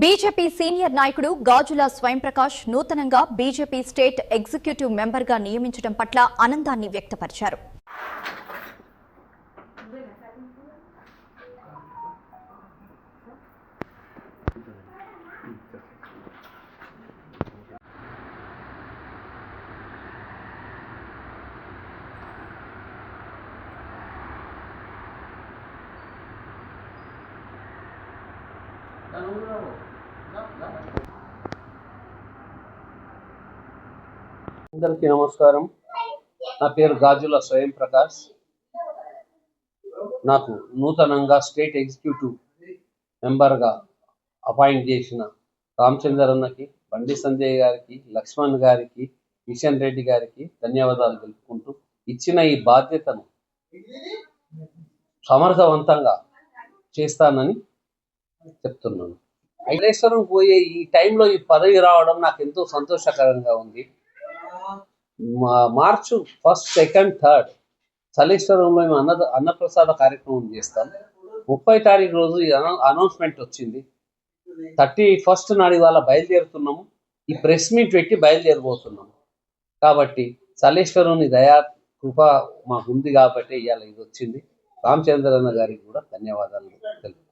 BJP senior నాయకుడు గాజుల స్వయం ప్రకాష్ నూతనంగా బీజేపీ స్టేట్ ఎగ్జిక్యూటివ్ మెంబర్గా నియమించడం పట్ల ఆనందాన్ని వ్యక్తపరిచారు. అందరికీ నమస్కారం. నా పేరు గాజుల స్వయం ప్రకాష్. నాకు నూతనంగా స్టేట్ ఎగ్జిక్యూటివ్ మెంబర్గా అపాయింట్ చేసిన రామచందర్ అన్నకి, బండి సంజయ్ గారికి, లక్ష్మణ్ గారికి, కిషన్ రెడ్డి గారికి ధన్యవాదాలు తెలుపుకుంటూ ఇచ్చిన ఈ బాధ్యతను సమర్థవంతంగా చేస్తానని చెప్తున్నాను. ఐలేశ్వరం పోయే ఈ టైంలో ఈ పదవి రావడం నాకు ఎంతో సంతోషకరంగా ఉంది. మార్చ్ 1, 2, 3 సలేశ్వరంలో మేము అన్నప్రసాద కార్యక్రమం చేస్తాం. 30 తారీఖు రోజు ఈ అనౌన్స్మెంట్ వచ్చింది. 31 నాడు ఇవాళ బయలుదేరుతున్నాము. ఈ ప్రెస్ మీట్ పెట్టి బయలుదేరబోతున్నాము. కాబట్టి సలేశ్వరుని దయా కృప మాకు ఉంది కాబట్టి ఇవాళ ఇది వచ్చింది. రామచంద్రన్న గారికి కూడా ధన్యవాదాలు తెలుపు.